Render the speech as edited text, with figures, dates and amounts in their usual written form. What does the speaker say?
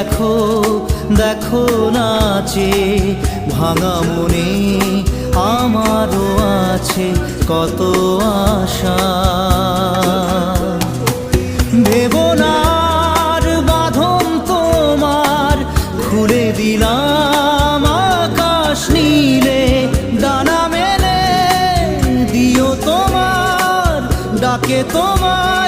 দেখো দেখো নাচে ভাঙা মনে আমারও আছে কত আশা। ভেবনার বাঁধন তোমার খুলে দিলাম আকাশ নীলে, ডানা মেলে দিও তোমার ডাকে তোমার